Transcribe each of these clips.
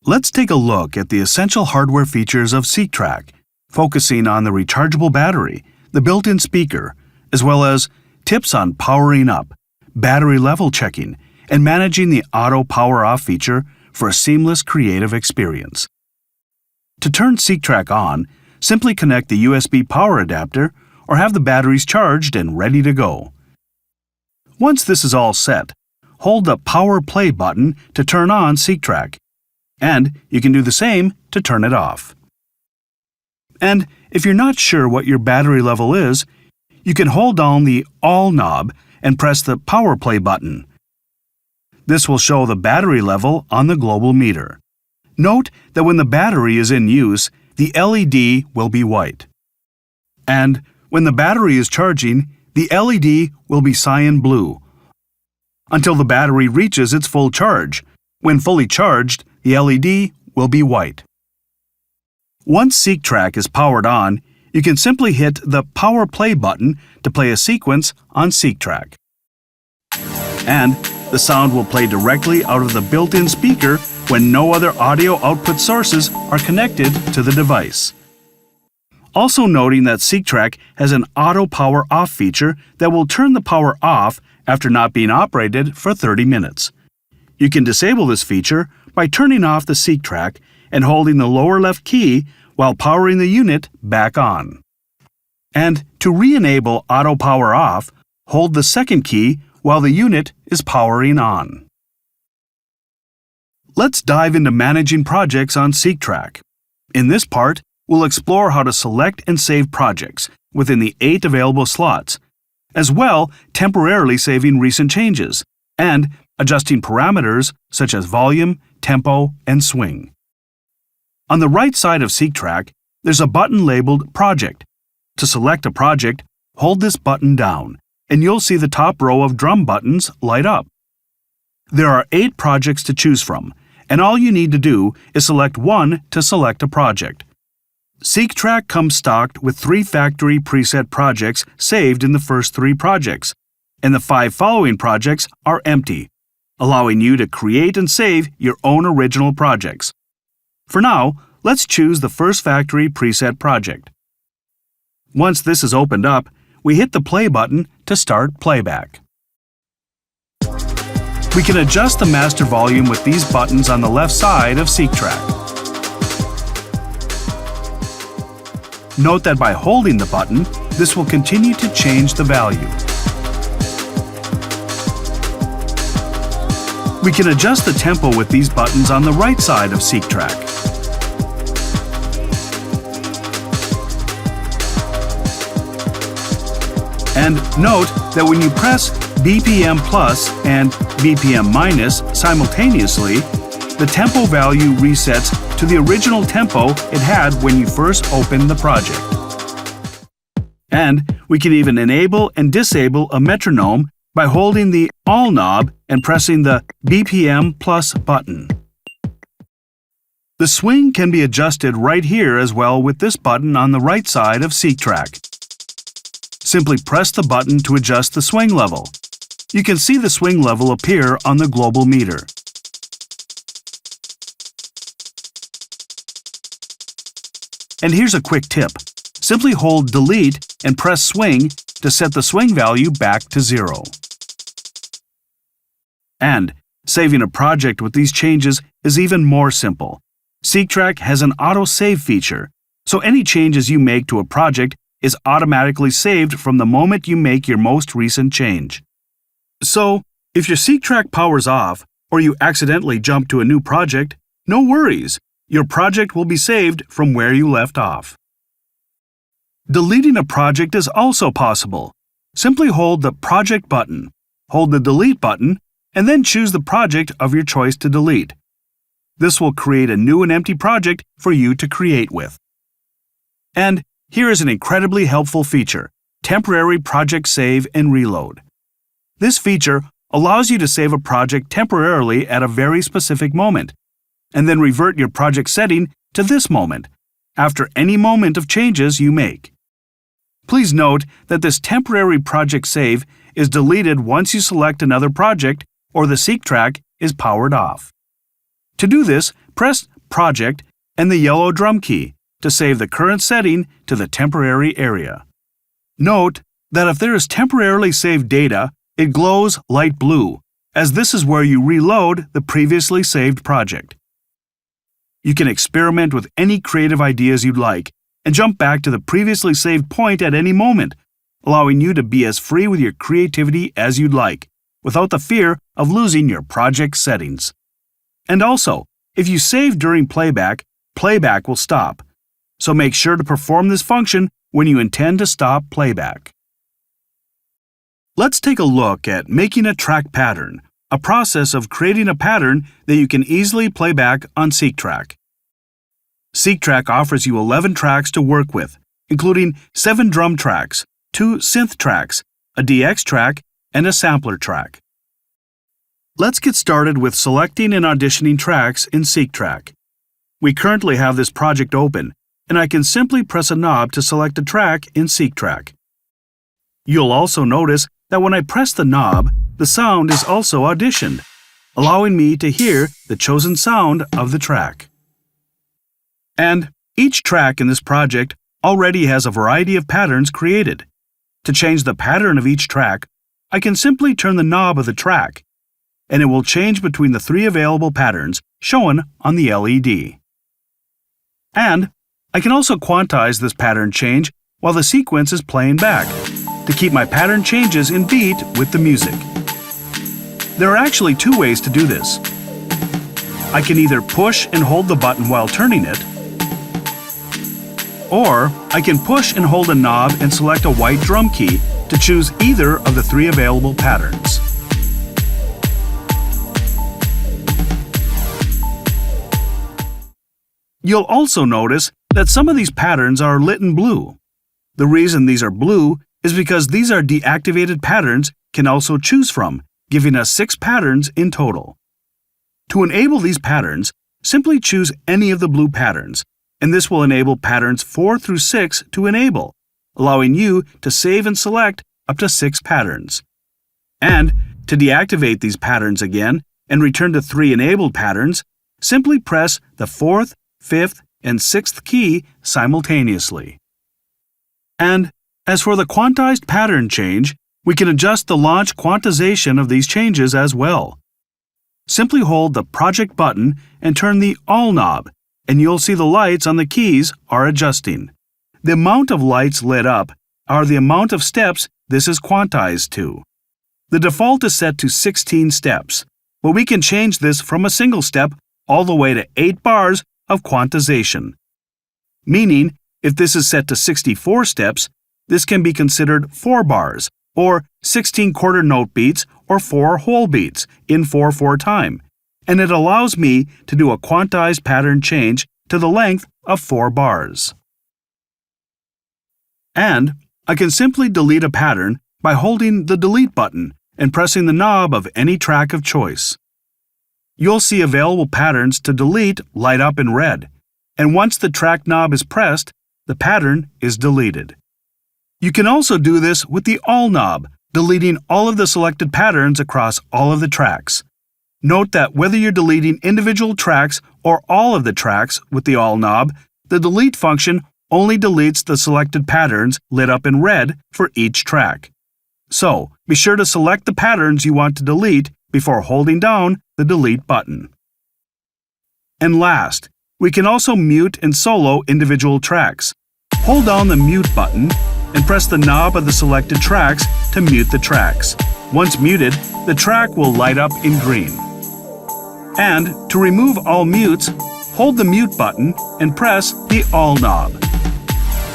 Let's take a look at the essential hardware features of SEQTRAK, focusing on the rechargeable battery, the built-in speaker, as well as tips on powering up, battery level checking, and managing the auto power-off feature for a seamless creative experience. To turn SEQTRAK on, simply connect the USB power adapter or have the batteries charged and ready to go. Once this is all set, hold the Power Play button to turn on SEQTRAK, and you can do the same to turn it off. And if you're not sure what your battery level is, you can hold down the All knob and press the Power Play button. This will show the battery level on the global meter. Note that when the battery is in use, the LED will be white. And when the battery is charging, the LED will be cyan blue until the battery reaches its full charge. When fully charged, the LED will be white. Once SEQTRAK is powered on, you can simply hit the Power Play button to play a sequence on SEQTRAK. And the sound will play directly out of the built-in speaker when no other audio output sources are connected to the device. Also noting that SEQTRAK has an auto power off feature that will turn the power off after not being operated for 30 minutes. You can disable this feature by turning off the SEQTRAK and holding the lower left key while powering the unit back on. And to re-enable auto power off, hold the second key while the unit is powering on. Let's dive into managing projects on SEQTRAK. In this part, we'll explore how to select and save projects within the 8 available slots, as well temporarily saving recent changes, and adjusting parameters such as volume, tempo, and swing. On the right side of SEQTRAK, there's a button labeled Project. To select a project, hold this button down, and you'll see the top row of drum buttons light up. There are 8 projects to choose from, and all you need to do is select one to select a project. SEQTRAK comes stocked with 3 factory preset projects saved in the first 3 projects, and the 5 following projects are empty, allowing you to create and save your own original projects. For now, let's choose the first factory preset project. Once this is opened up, we hit the play button to start playback. We can adjust the master volume with these buttons on the left side of SEQTRAK. Note that by holding the button, this will continue to change the value. We can adjust the tempo with these buttons on the right side of SEQTRAK. And note that when you press BPM plus and BPM minus simultaneously, the tempo value resets to the original tempo it had when you first opened the project. And we can even enable and disable a metronome by holding the All knob and pressing the BPM plus button. The swing can be adjusted right here as well with this button on the right side of SEQTRAK. Simply press the button to adjust the swing level. You can see the swing level appear on the global meter. And here's a quick tip. Simply hold Delete and press Swing to set the swing value back to 0. And saving a project with these changes is even more simple. SEQTRAK has an auto-save feature, so any changes you make to a project is automatically saved from the moment you make your most recent change. So, if your SEQTRAK powers off, or you accidentally jump to a new project, no worries. Your project will be saved from where you left off. Deleting a project is also possible. Simply hold the Project button, hold the Delete button, and then choose the project of your choice to delete. This will create a new and empty project for you to create with. And here is an incredibly helpful feature: Temporary Project Save and Reload. This feature allows you to save a project temporarily at a very specific moment, and then revert your project setting to this moment, after any moment of changes you make. Please note that this temporary project save is deleted once you select another project or the SEQTRAK is powered off. To do this, press Project and the yellow drum key to save the current setting to the temporary area. Note that if there is temporarily saved data, it glows light blue, as this is where you reload the previously saved project. You can experiment with any creative ideas you'd like and jump back to the previously saved point at any moment, allowing you to be as free with your creativity as you'd like, without the fear of losing your project settings. And also, if you save during playback, playback will stop. So make sure to perform this function when you intend to stop playback. Let's take a look at making a track pattern, a process of creating a pattern that you can easily play back on SEQTRAK. SEQTRAK offers you 11 tracks to work with, including 7 drum tracks, 2 synth tracks, a DX track, and a sampler track. Let's get started with selecting and auditioning tracks in SEQTRAK. We currently have this project open, and I can simply press a knob to select a track in SEQTRAK. You'll also notice that when I press the knob, the sound is also auditioned, allowing me to hear the chosen sound of the track. And each track in this project already has a variety of patterns created. To change the pattern of each track, I can simply turn the knob of the track, and it will change between the 3 available patterns shown on the LED. And I can also quantize this pattern change while the sequence is playing back, to keep my pattern changes in beat with the music. There are actually 2 ways to do this. I can either push and hold the button while turning it, or I can push and hold a knob and select a white drum key to choose either of the 3 available patterns. You'll also notice that some of these patterns are lit in blue. The reason these are blue is because these are deactivated patterns can also choose from, giving us 6 patterns in total. To enable these patterns, simply choose any of the blue patterns, and this will enable patterns 4 through 6 to enable, allowing you to save and select up to 6 patterns. And to deactivate these patterns again and return to 3 enabled patterns, simply press the 4th, 5th, and 6th key simultaneously. And as for the quantized pattern change, we can adjust the launch quantization of these changes as well. Simply hold the Project button and turn the All knob, and you'll see the lights on the keys are adjusting. The amount of lights lit up are the amount of steps this is quantized to. The default is set to 16 steps, but we can change this from a single step all the way to 8 bars of quantization. Meaning, if this is set to 64 steps, this can be considered 4 bars, or 16 quarter note beats, or 4 whole beats in 4/4 time, and it allows me to do a quantized pattern change to the length of 4 bars. And I can simply delete a pattern by holding the Delete button and pressing the knob of any track of choice. You'll see available patterns to delete light up in red, and once the track knob is pressed, the pattern is deleted. You can also do this with the All knob, deleting all of the selected patterns across all of the tracks. Note that whether you're deleting individual tracks or all of the tracks with the All knob, the Delete function only deletes the selected patterns lit up in red for each track. So, be sure to select the patterns you want to delete before holding down the Delete button. And last, we can also mute and solo individual tracks. Hold down the Mute button and press the knob of the selected tracks to mute the tracks. Once muted, the track will light up in green. And to remove all mutes, hold the Mute button and press the All knob.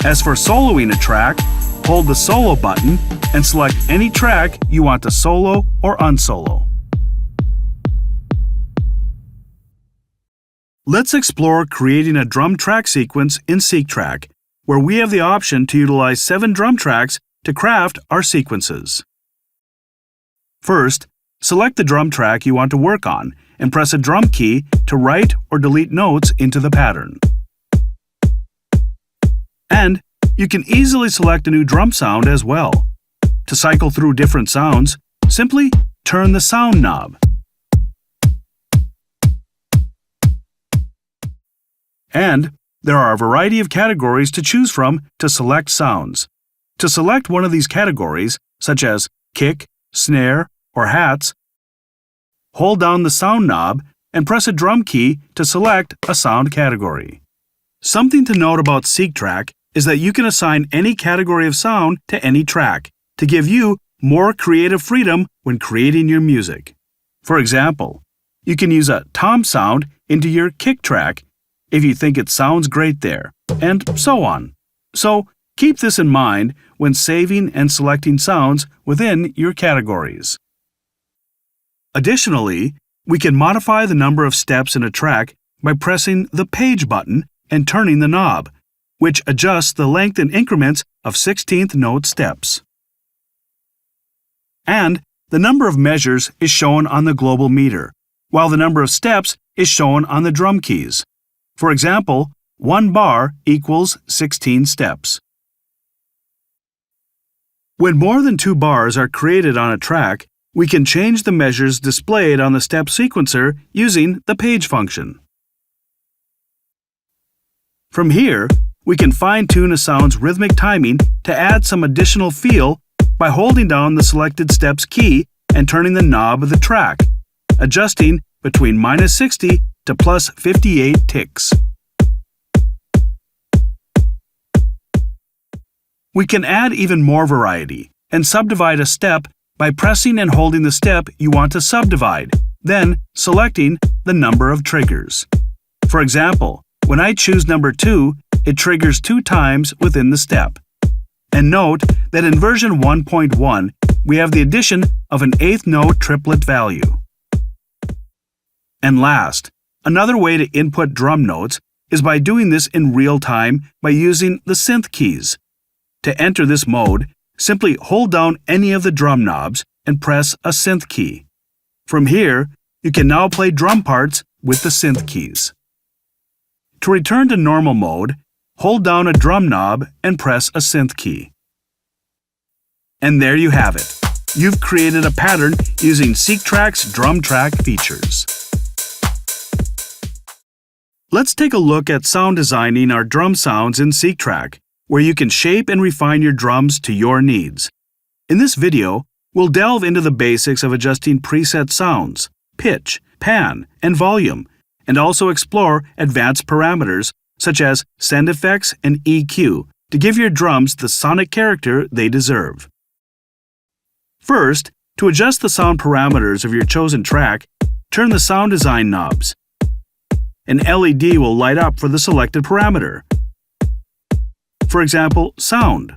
As for soloing a track, hold the Solo button and select any track you want to solo or unsolo. Let's explore creating a drum track sequence in SEQTRAK, where we have the option to utilize 7 drum tracks to craft our sequences. First, select the drum track you want to work on and press a drum key to write or delete notes into the pattern. And you can easily select a new drum sound as well. To cycle through different sounds, simply turn the Sound knob. And there are a variety of categories to choose from to select sounds. To select one of these categories, such as kick, snare, or hats, hold down the sound knob and press a drum key to select a sound category. Something to note about SEQTRAK is that you can assign any category of sound to any track to give you more creative freedom when creating your music. For example, you can use a tom sound into your kick track if you think it sounds great there, and so on. So, keep this in mind when saving and selecting sounds within your categories. Additionally, we can modify the number of steps in a track by pressing the page button and turning the knob, which adjusts the length in increments of 16th note steps. And the number of measures is shown on the global meter, while the number of steps is shown on the drum keys. For example, 1 bar equals 16 steps. When more than 2 bars are created on a track, we can change the measures displayed on the step sequencer using the page function. From here, we can fine-tune a sound's rhythmic timing to add some additional feel by holding down the selected steps key and turning the knob of the track, adjusting between -60 to +58 ticks. We can add even more variety and subdivide a step by pressing and holding the step you want to subdivide, then selecting the number of triggers. For example, when I choose number 2, it triggers 2 times within the step. And note that in version 1.1, we have the addition of an 8th note triplet value. And last, another way to input drum notes is by doing this in real time by using the synth keys. To enter this mode, simply hold down any of the drum knobs and press a synth key. From here, you can now play drum parts with the synth keys. To return to normal mode, hold down a drum knob and press a synth key. And there you have it. You've created a pattern using SEQTRAK's drum track features. Let's take a look at sound designing our drum sounds in SEQTRAK, where you can shape and refine your drums to your needs. In this video, we'll delve into the basics of adjusting preset sounds, pitch, pan, and volume, and also explore advanced parameters such as send effects and EQ to give your drums the sonic character they deserve. First, to adjust the sound parameters of your chosen track, turn the sound design knobs. An LED will light up for the selected parameter. For example, sound,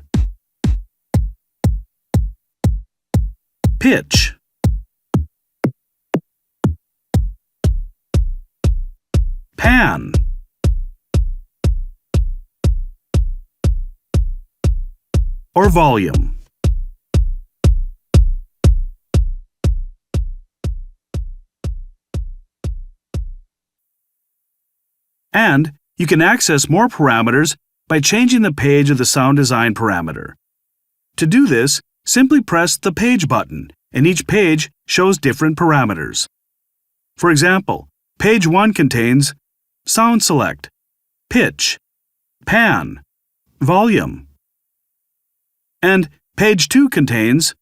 pitch, pan, or volume. And you can access more parameters by changing the page of the sound design parameter. To do this, simply press the page button, and each page shows different parameters. For example, page 1 contains sound select, pitch, pan, volume. And page 2 contains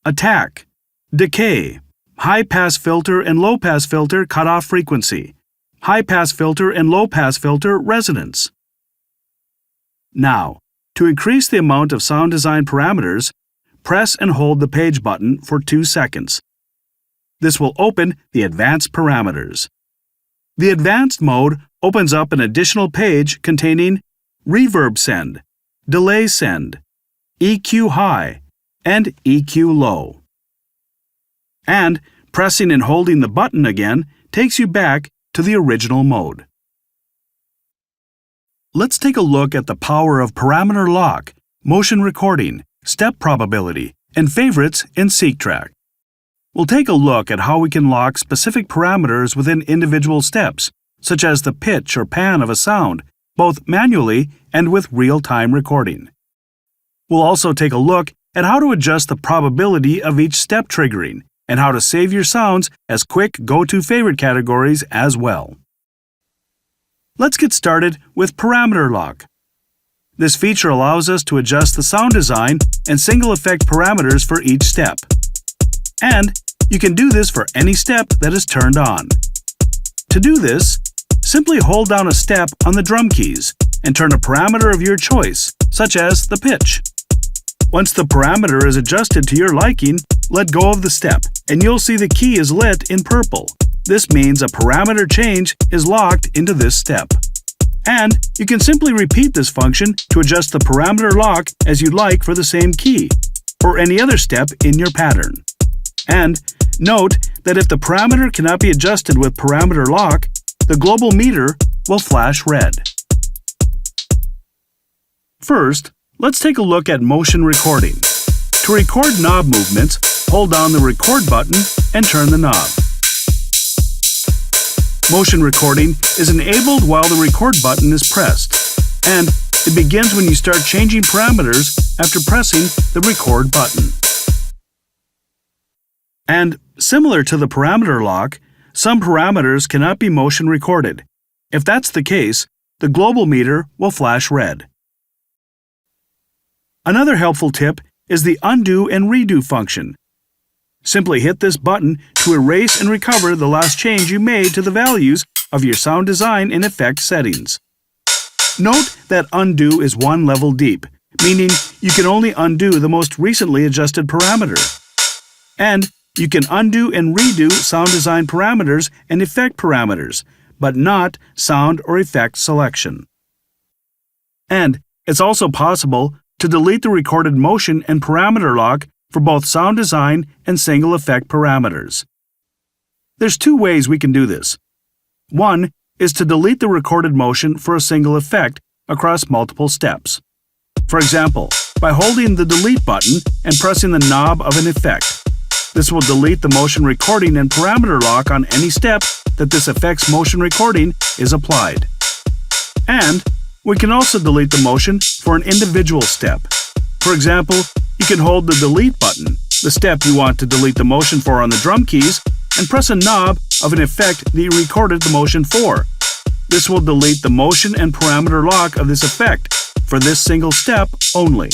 attack, decay, high-pass filter and low-pass filter cutoff frequency, high-pass filter and low-pass filter resonance. Now, to increase the amount of sound design parameters, press and hold the page button for 2 seconds. This will open the advanced parameters. The advanced mode opens up an additional page containing reverb send, delay send, EQ high, and EQ low. And pressing and holding the button again takes you back to the original mode. Let's take a look at the power of parameter lock, motion recording, step probability, and favorites in SEQTRAK. We'll take a look at how we can lock specific parameters within individual steps, such as the pitch or pan of a sound, both manually and with real-time recording. We'll also take a look at how to adjust the probability of each step triggering, and how to save your sounds as quick go-to favorite categories as well. let's get started with parameter lock. This feature allows us to adjust the sound design and single effect parameters for each step. And you can do this for any step that is turned on. To do this, simply hold down a step on the drum keys and turn a parameter of your choice, such as the pitch. Once the parameter is adjusted to your liking, let go of the step, and you'll see the key is lit in purple. This means a parameter change is locked into this step. And you can simply repeat this function to adjust the parameter lock as you'd like for the same key, or any other step in your pattern. And note that if the parameter cannot be adjusted with parameter lock, the global meter will flash red. First, let's take a look at motion recording. To record knob movements, hold down the record button and turn the knob. Motion recording is enabled while the record button is pressed, and it begins when you start changing parameters after pressing the record button. And similar to the parameter lock, some parameters cannot be motion recorded. If that's the case, the global meter will flash red. Another helpful tip is the undo and redo function. Simply hit this button to erase and recover the last change you made to the values of your sound design and effect settings. Note that undo is one level deep, meaning you can only undo the most recently adjusted parameter. And you can undo and redo sound design parameters and effect parameters, but not sound or effect selection. And it's also possible to delete the recorded motion and parameter lock for both sound design and single effect parameters. There's two ways we can do this. One is to delete the recorded motion for a single effect across multiple steps. For example, by holding the delete button and pressing the knob of an effect. This will delete the motion recording and parameter lock on any step that this effect's motion recording is applied. And we can also delete the motion for an individual step. For example, you can hold the delete button, the step you want to delete the motion for on the drum keys, and press a knob of an effect that you recorded the motion for. This will delete the motion and parameter lock of this effect for this single step only.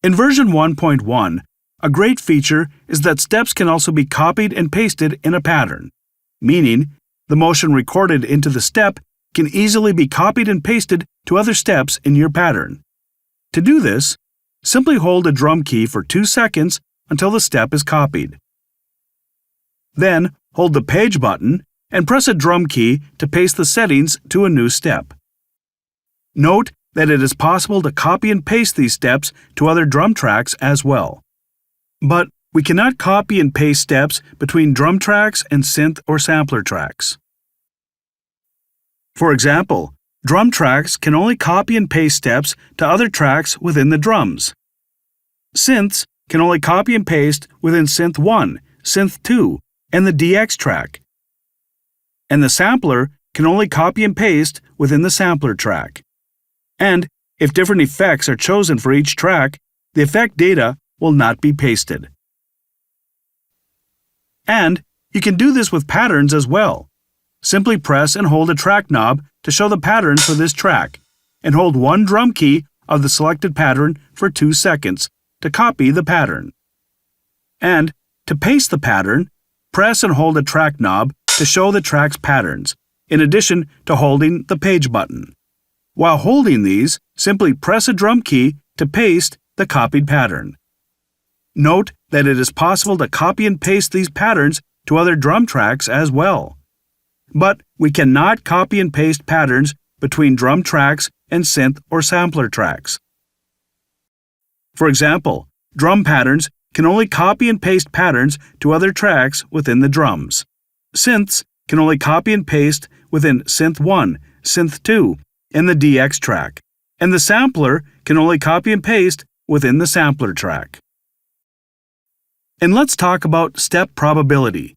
In version 1.1, a great feature is that steps can also be copied and pasted in a pattern, meaning the motion recorded into the step can easily be copied and pasted to other steps in your pattern. To do this, simply hold a drum key for 2 seconds until the step is copied. Then, hold the page button and press a drum key to paste the settings to a new step. Note that it is possible to copy and paste these steps to other drum tracks as well. But we cannot copy and paste steps between drum tracks and synth or sampler tracks. For example, drum tracks can only copy and paste steps to other tracks within the drums. Synths can only copy and paste within Synth 1, Synth 2, and the DX track. And the sampler can only copy and paste within the sampler track. And if different effects are chosen for each track, the effect data will not be pasted. And you can do this with patterns as well. Simply press and hold a track knob to show the pattern for this track, and hold one drum key of the selected pattern for 2 seconds to copy the pattern. And to paste the pattern, press and hold a track knob to show the track's patterns, in addition to holding the page button. While holding these, simply press a drum key to paste the copied pattern. Note that it is possible to copy and paste these patterns to other drum tracks as well. But we cannot copy and paste patterns between drum tracks and synth or sampler tracks. For example, drum patterns can only copy and paste patterns to other tracks within the drums. Synths can only copy and paste within Synth 1, Synth 2, and the DX track. And the sampler can only copy and paste within the sampler track. And let's talk about step probability.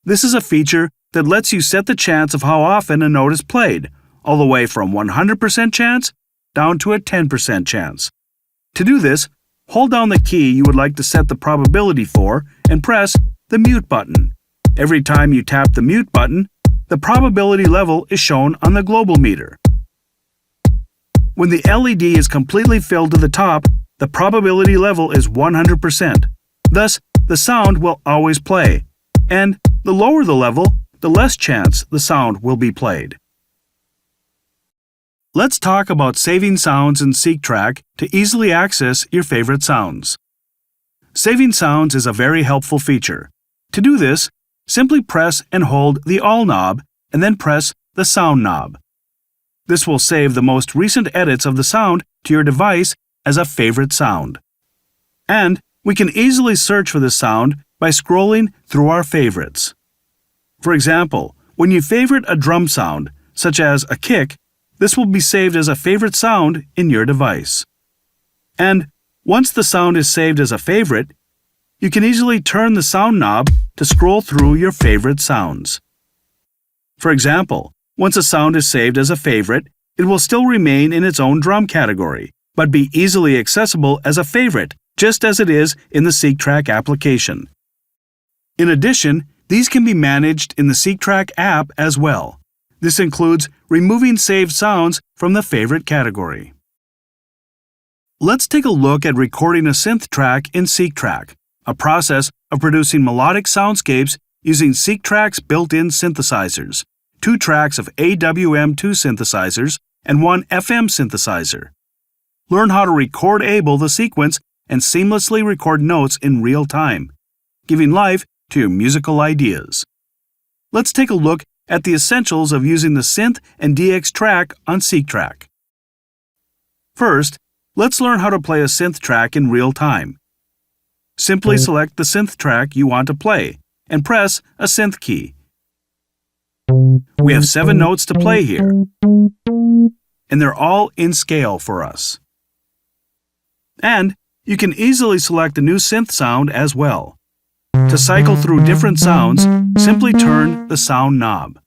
This is a feature that lets you set the chance of how often a note is played, all the way from 100% chance down to a 10% chance. To do this, hold down the key you would like to set the probability for and press the mute button. Every time you tap the mute button, the probability level is shown on the global meter. When the LED is completely filled to the top, the probability level is 100%. Thus, the sound will always play, and the lower the level, the less chance the sound will be played. Let's talk about saving sounds in SEQTRAK to easily access your favorite sounds. Saving sounds is a very helpful feature. To do this, simply press and hold the All knob and then press the Sound knob. This will save the most recent edits of the sound to your device as a favorite sound. And we can easily search for the sound by scrolling through our favorites. For example, when you favorite a drum sound, such as a kick, this will be saved as a favorite sound in your device. And once the sound is saved as a favorite, you can easily turn the Sound knob to scroll through your favorite sounds. For example, once a sound is saved as a favorite, it will still remain in its own drum category, but be easily accessible as a favorite, just as it is in the SEQTRAK application. In addition, these can be managed in the SEQTRAK app as well. This includes removing saved sounds from the favorite category. Let's take a look at recording a synth track in SEQTRAK, a process of producing melodic soundscapes using SEQTRAK's built-in synthesizers, 2 tracks of AWM2 synthesizers, and 1 FM synthesizer. Learn how to record-able the sequence and seamlessly record notes in real time, giving life to your musical ideas. Let's take a look at the essentials of using the Synth and DX track on SEQTRAK. First, let's learn how to play a synth track in real time. Simply select the synth track you want to play and press a synth key. We have 7 notes to play here, and they're all in scale for us. And you can easily select a new synth sound as well. To cycle through different sounds, simply turn the Sound knob.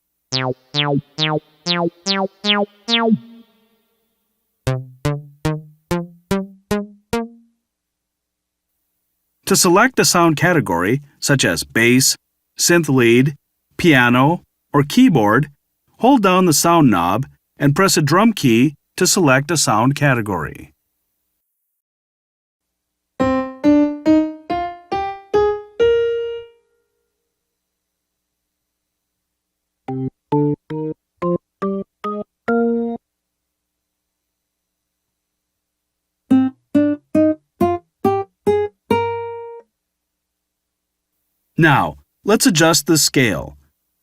To select a sound category, such as bass, synth lead, piano, or keyboard, hold down the Sound knob and press a drum key to select a sound category. Now, let's adjust the scale.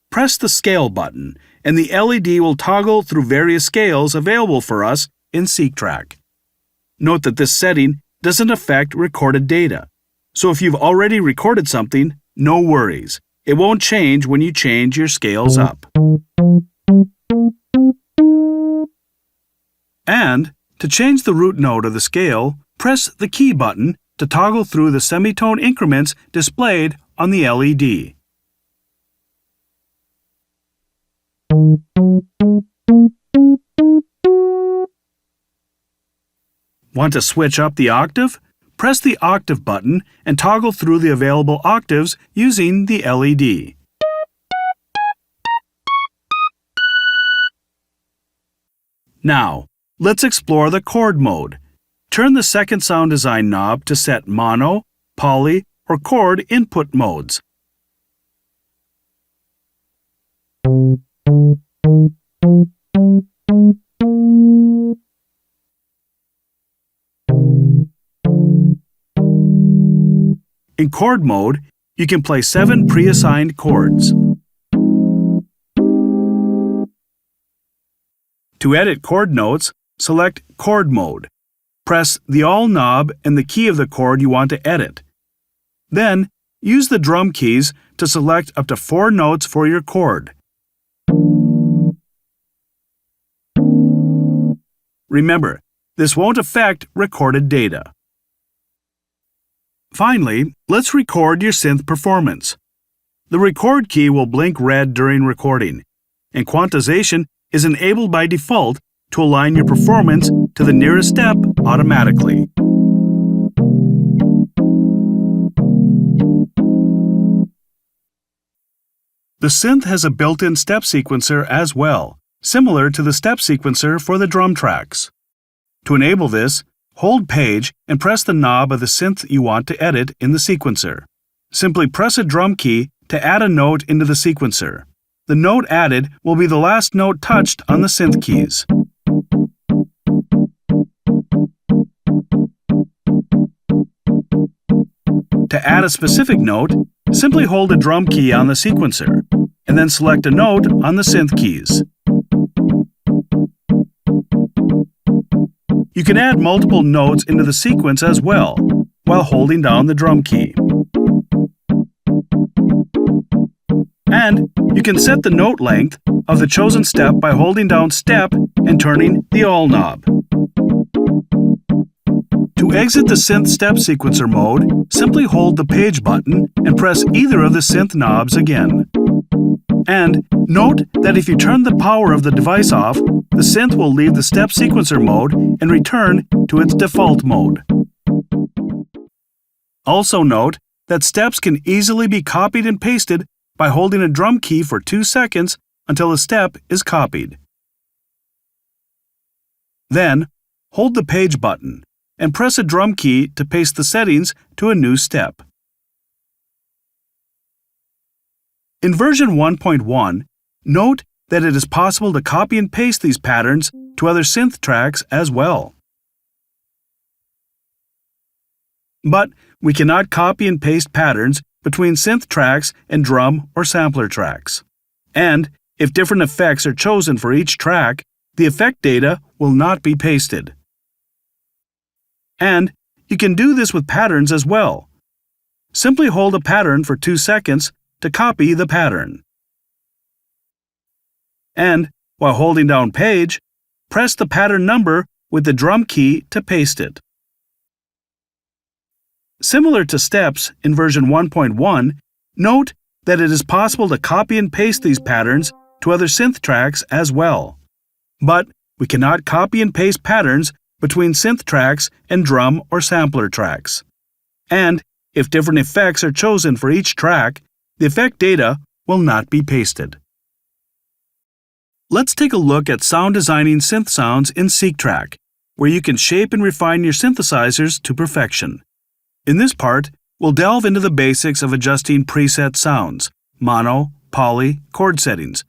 Press the Scale button, and the LED will toggle through various scales available for us in SEQTRAK. Note that this setting doesn't affect recorded data, so if you've already recorded something, no worries. It won't change when you change your scales up. And to change the root note of the scale, press the Key button to toggle through the semitone increments displayed on the LED. Want to switch up the octave? Press the Octave button and toggle through the available octaves using the LED. Now, let's explore the chord mode. Turn the second sound design knob to set mono, poly, or chord input modes. In chord mode, you can play 7 pre-assigned chords. To edit chord notes, select Chord mode. Press the All knob and the key of the chord you want to edit. Then, use the drum keys to select up to 4 notes for your chord. Remember, this won't affect recorded data. Finally, let's record your synth performance. The record key will blink red during recording, and quantization is enabled by default to align your performance to the nearest step automatically. The synth has a built-in step sequencer as well, similar to the step sequencer for the drum tracks. To enable this, hold Page and press the knob of the synth you want to edit in the sequencer. Simply press a drum key to add a note into the sequencer. The note added will be the last note touched on the synth keys. To add a specific note, simply hold a drum key on the sequencer, and then select a note on the synth keys. You can add multiple notes into the sequence as well, while holding down the drum key. And you can set the note length of the chosen step by holding down Step and turning the All knob. To exit the synth step sequencer mode, simply hold the Page button and press either of the synth knobs again. And note that if you turn the power of the device off, the synth will leave the step sequencer mode and return to its default mode. Also note that steps can easily be copied and pasted by holding a drum key for 2 seconds until a step is copied. Then, hold the Page button and press a drum key to paste the settings to a new step. In version 1.1, note that it is possible to copy and paste these patterns to other synth tracks as well. But we cannot copy and paste patterns between synth tracks and drum or sampler tracks. And if different effects are chosen for each track, the effect data will not be pasted. And you can do this with patterns as well. Simply hold a pattern for 2 seconds to copy the pattern. And, while holding down Page, press the pattern number with the drum key to paste it. Similar to steps in version 1.1, note that it is possible to copy and paste these patterns to other synth tracks as well. But we cannot copy and paste patterns between synth tracks and drum or sampler tracks. And if different effects are chosen for each track, the effect data will not be pasted. Let's take a look at sound designing synth sounds in SEQTRAK, where you can shape and refine your synthesizers to perfection. In this part, we'll delve into the basics of adjusting preset sounds, mono, poly, chord settings,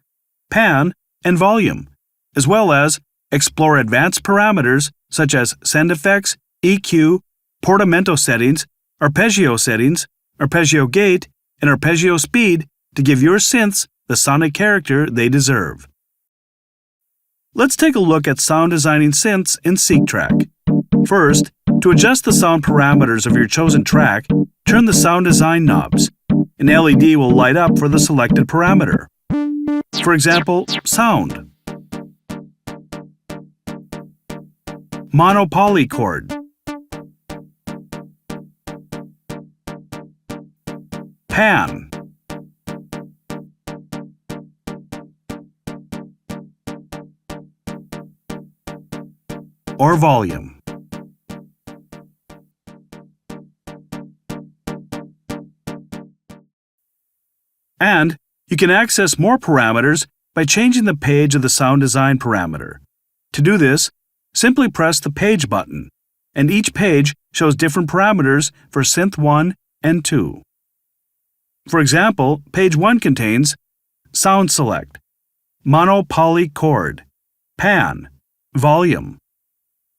pan, and volume, as well as explore advanced parameters such as send effects, EQ, portamento settings, arpeggio gate, and arpeggio speed to give your synths the sonic character they deserve. Let's take a look at sound designing synths in SEQTRAK. First, to adjust the sound parameters of your chosen track, turn the sound design knobs. An LED will light up for the selected parameter. For example, sound, mono poly chord, pan, or volume. And you can access more parameters by changing the page of the sound design parameter. To do this, simply press the Page button, and each page shows different parameters for synth 1 and 2. For example, page 1 contains sound select, mono poly chord, pan, volume.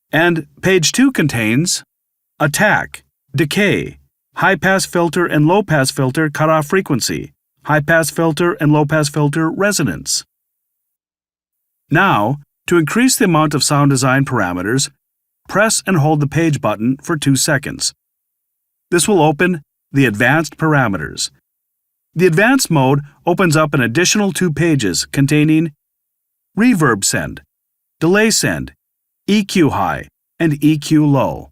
And page 2 contains attack, decay, high-pass filter and low-pass filter cutoff frequency, high-pass filter and low-pass filter resonance. Now, to increase the amount of sound design parameters, press and hold the Page button for 2 seconds. This will open the Advanced Parameters. The Advanced mode opens up an additional 2 pages containing Reverb Send, Delay Send, EQ High, and EQ Low,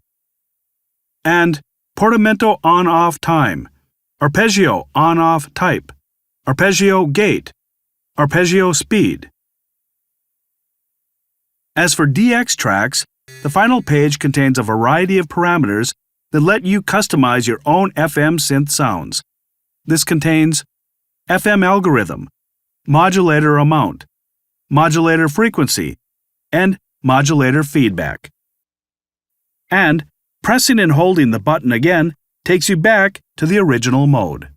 and Portamento On-Off Time, Arpeggio On-Off Type, Arpeggio Gate, Arpeggio Speed. As for DX tracks, the final page contains a variety of parameters that let you customize your own FM synth sounds. This contains FM algorithm, modulator amount, modulator frequency, and modulator feedback. And pressing and holding the button again takes you back to the original mode.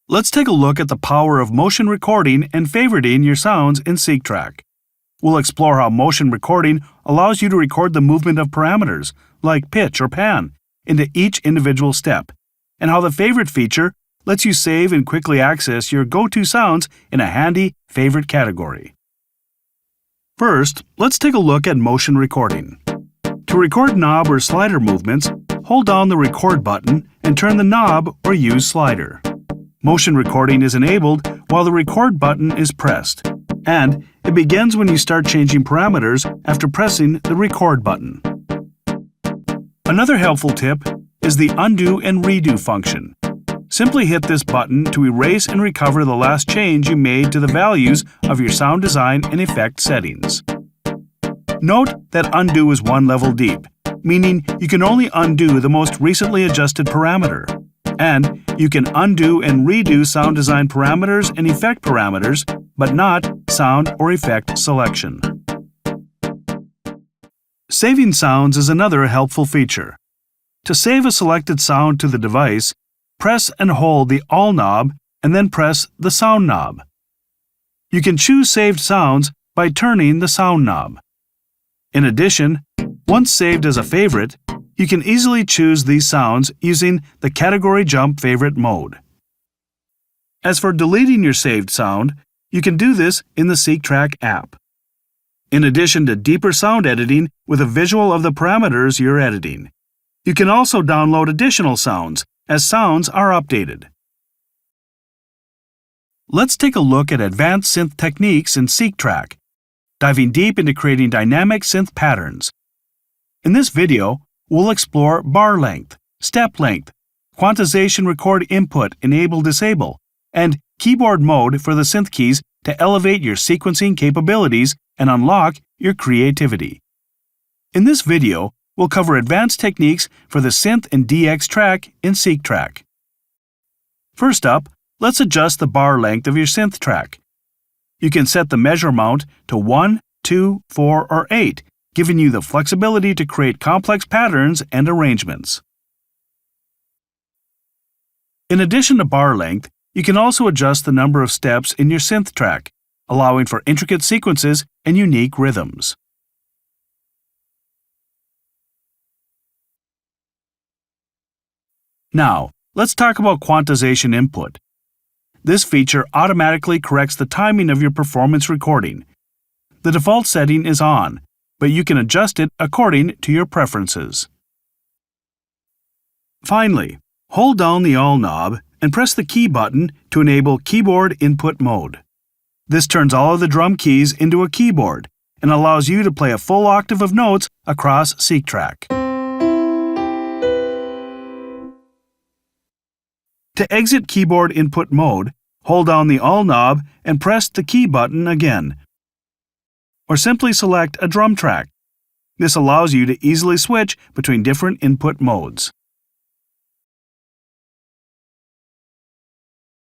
Let's take a look at the power of motion recording and favoriting your sounds in SEQTRAK. We'll explore how motion recording allows you to record the movement of parameters, like pitch or pan, into each individual step, and how the favorite feature lets you save and quickly access your go-to sounds in a handy favorite category. First, let's take a look at motion recording. To record knob or slider movements, hold down the record button and turn the knob or use slider. Motion recording is enabled while the record button is pressed, and it begins when you start changing parameters after pressing the record button. Another helpful tip is the undo and redo function. Simply hit this button to erase and recover the last change you made to the values of your sound design and effect settings. Note that undo is one level deep, meaning you can only undo the most recently adjusted parameter. And you can undo and redo sound design parameters and effect parameters, but not sound or effect selection. Saving sounds is another helpful feature. To save a selected sound to the device, press and hold the All knob and then press the Sound knob. You can choose saved sounds by turning the Sound knob. In addition, once saved as a favorite, you can easily choose these sounds using the Category Jump Favorite mode. As for deleting your saved sound, you can do this in the SEQTRAK app. In addition to deeper sound editing with a visual of the parameters you're editing, you can also download additional sounds as sounds are updated. Let's take a look at advanced synth techniques in SEQTRAK, diving deep into creating dynamic synth patterns. In this video, we'll explore bar length, step length, quantization record input enable-disable, and keyboard mode for the synth keys to elevate your sequencing capabilities and unlock your creativity. In this video, we'll cover advanced techniques for the synth and DX track in SEQTRAK. First up, let's adjust the bar length of your synth track. You can set the measure mount to 1, 2, 4, or 8, giving you the flexibility to create complex patterns and arrangements. In addition to bar length, you can also adjust the number of steps in your synth track, allowing for intricate sequences and unique rhythms. Now, let's talk about quantization input. This feature automatically corrects the timing of your performance recording. The default setting is on, but you can adjust it according to your preferences. Finally, hold down the All knob and press the key button to enable keyboard input mode. This turns all of the drum keys into a keyboard and allows you to play a full octave of notes across SEQTRAK. To exit keyboard input mode, hold down the All knob and press the key button again, or simply select a drum track. This allows you to easily switch between different input modes.